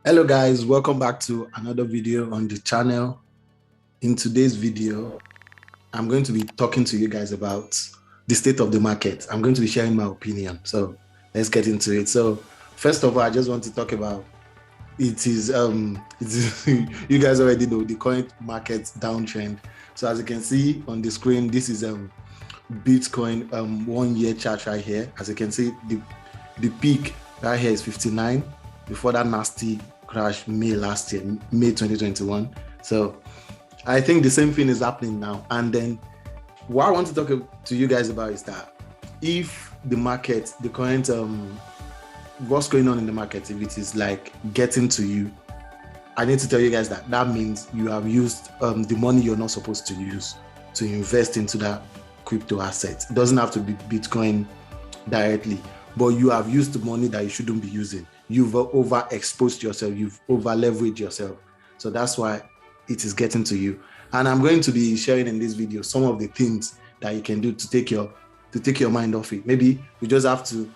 Hello guys, welcome back to another video on the channel. In today's video, I'm going to be talking to you guys about the state of the market. I'm going to be sharing my opinion. So let's get into it. So first of all, I just want to talk about it is you guys already know the current market downtrend. So as you can see on the screen, this is Bitcoin 1 year chart right here. As you can see, the peak right here is 59 before that nasty crash May last year, May 2021. So I think the same thing is happening now. And then what I want to talk to you guys about is that if the market, the current what's going on in the market, if it is like getting to you, I need to tell you guys that that means you have used the money you're not supposed to use to invest into that crypto asset. It doesn't have to be Bitcoin directly, but you have used the money that you shouldn't be using. You've overexposed yourself, you've over leveraged yourself. So that's why it is getting to you. And I'm going to be sharing in this video some of the things that you can do to take your mind off it. Maybe you just have to,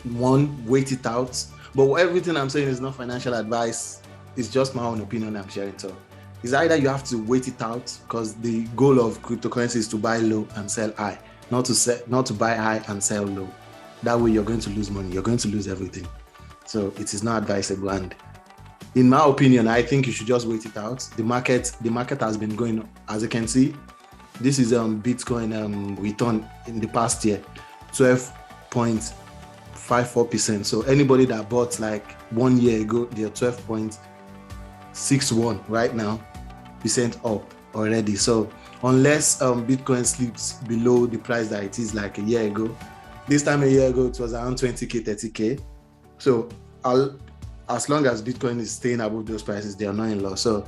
one, wait it out. But everything I'm saying is not financial advice. It's just my own opinion I'm sharing. So it's either you have to wait it out, because the goal of cryptocurrency is to buy low and sell high, not to buy high and sell low. That way you're going to lose money. You're going to lose everything. So it is not advisable. And in my opinion, I think you should just wait it out. The market has been going, as you can see, this is Bitcoin return in the past year, 12.54%. So anybody that bought like 1 year ago, they're 12.61 right now percent up already. So unless Bitcoin slips below the price that it is like a year ago, this time a year ago it was around 20k, 30k. So as long as Bitcoin is staying above those prices, they are not in loss. So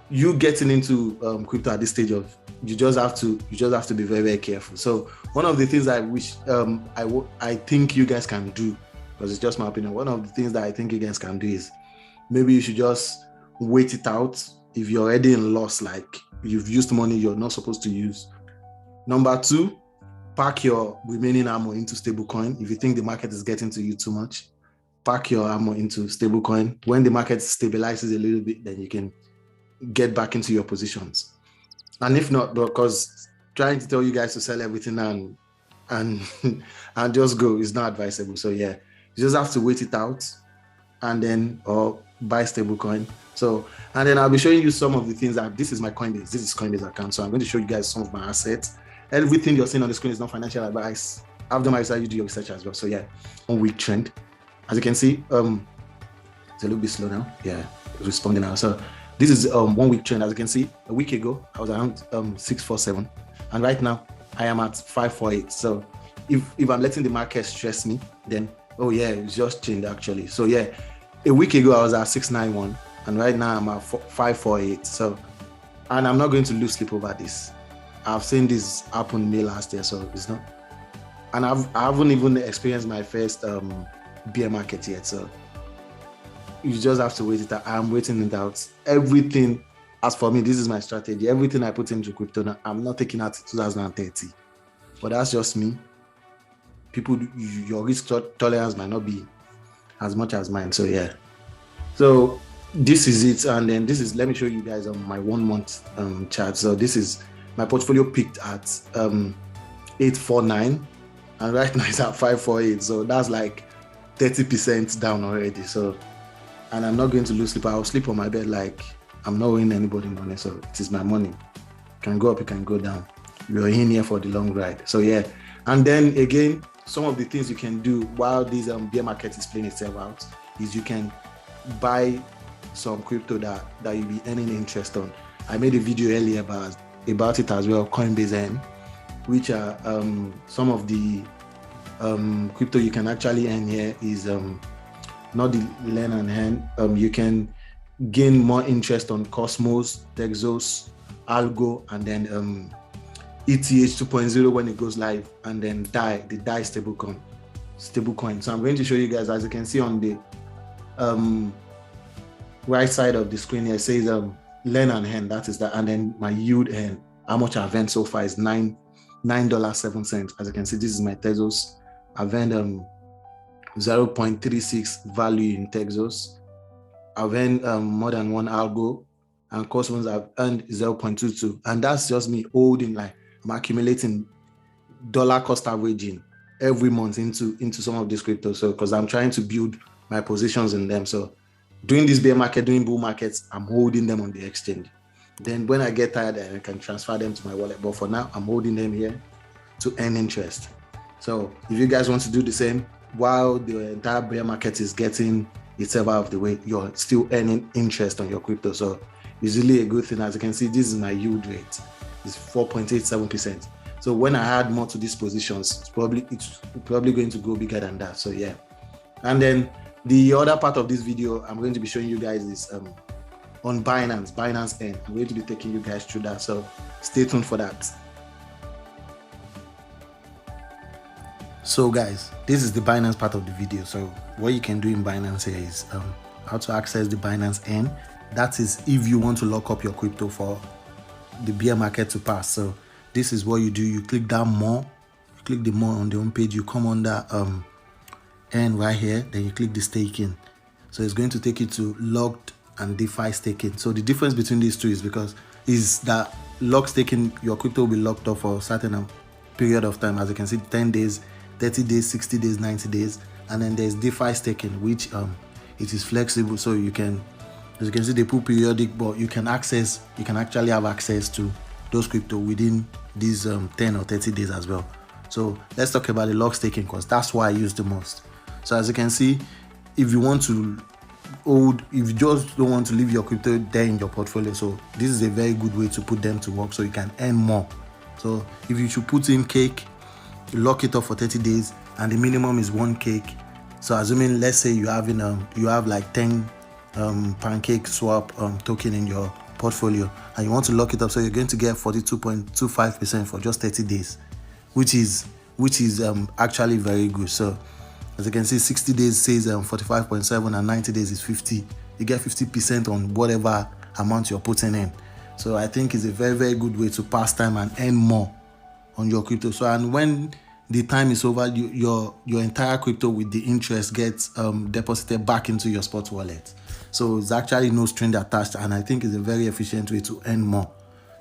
you getting into crypto at this stage of, you just have to be very, very careful. So one of the things I wish I think you guys can do, because it's just my opinion, one of the things that I think you guys can do is maybe you should just wait it out. If you're already in loss, like you've used money you're not supposed to use. Number two, pack your remaining ammo into stablecoin. If you think the market is getting to you too much, pack your ammo into stablecoin. When the market stabilizes a little bit, then you can get back into your positions. And if not, because trying to tell you guys to sell everything and just go is not advisable. So yeah, you just have to wait it out and then or buy stablecoin. So, and then I'll be showing you some of the things that this is my Coinbase. This is Coinbase account. So I'm going to show you guys some of my assets. Everything you're seeing on the screen is not financial advice. I've done my research, you do your research as well. So yeah, 1 week trend. As you can see, it's a little bit slow now. Yeah, it's responding now. So this is 1 week trend. As you can see, a week ago I was around 647, and right now I am at 548. So if I'm letting the market stress me, then oh yeah, it's just changed actually. So yeah, a week ago I was at 691, and right now I'm at 548. So, and I'm not going to lose sleep over this. I've seen this happen May last year, so it's not. And I haven't even experienced my first bear market yet. So you just have to wait it out. I'm waiting it out. Everything, as for me, this is my strategy. Everything I put into crypto now, I'm not taking out 2030. But that's just me. People, your risk tolerance might not be as much as mine. So yeah. So this is it. And then this is, let me show you guys on my 1 month chart. So this is my portfolio peaked at 849, and right now it's at 548. So that's like 30% down already. So, and I'm not going to lose sleep. I'll sleep on my bed like I'm not owing anybody money. So it is my money. It can go up, it can go down. We're in here for the long ride. So yeah. And then again, some of the things you can do while this bear market is playing itself out is you can buy some crypto that you'll be earning interest on. I made a video earlier about it as well, Coinbase N, which are some of the crypto you can actually earn here is not the learn and earn. You can gain more interest on Cosmos, Texos, Algo, and then ETH 2.0 when it goes live, and then the DAI stablecoin. So I'm going to show you guys, as you can see on the right side of the screen here, it says learn and earn, that is that, and then my yield earn, how much I've earned so far is $9.07. As you can see, this is my Tezos. I've earned 0.36 value in Texas, I've earned more than one algo, and customers have earned 0.22, and that's just me holding, like I'm accumulating dollar cost averaging every month into some of these cryptos. So because I'm trying to build my positions in them. So doing this bear market, doing bull markets, I'm holding them on the exchange. Then when I get tired, I can transfer them to my wallet. But for now, I'm holding them here to earn interest. So if you guys want to do the same, while the entire bear market is getting itself out of the way, you're still earning interest on your crypto. So it's really a good thing. As you can see, this is my yield rate. It's 4.87%. So when I add more to these positions, it's probably going to go bigger than that. So yeah. And then the other part of this video I'm going to be showing you guys is on Binance N. I'm going to be taking you guys through that. So stay tuned for that. So guys, this is the Binance part of the video. So what you can do in Binance here is how to access the Binance N. That is if you want to lock up your crypto for the bear market to pass. So this is what you do. You click down more, you click the more on the home page, you come under N right here, then you click the staking. So it's going to take you to locked and DeFi staking. So the difference between these two is that locked staking, your crypto will be locked up for a certain period of time. As you can see, 10 days, 30 days, 60 days, 90 days. And then there's DeFi staking, which it is flexible. So you can, as you can see, they put periodic, but you can actually have access to those crypto within these 10 or 30 days as well. So let's talk about the lock staking, because that's why I use the most. So as you can see, if you want to hold, if you just don't want to leave your crypto there in your portfolio, so this is a very good way to put them to work so you can earn more. So if you should put in cake, lock it up for 30 days, and the minimum is 1 cake. So assuming, let's say you have like 10 pancake swap token in your portfolio, and you want to lock it up, so you're going to get 42.25% for just 30 days, which is actually very good. So as you can see, 60 days says 45.7, and 90 days is 50. You get 50% on whatever amount you're putting in. So I think it's a very, very good way to pass time and earn more on your crypto. So, and when the time is over, your entire crypto with the interest gets deposited back into your spot wallet. So it's actually no string attached, and I think it's a very efficient way to earn more.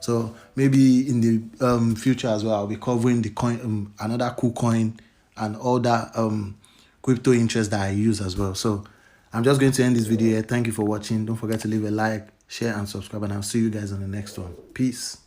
So maybe in the future as well, I'll be covering the coin, another cool coin, and all that crypto interest that I use as well. So I'm just going to end this video here. Thank you for watching. Don't forget to leave a like, share, and subscribe, and I'll see you guys on the next one. Peace.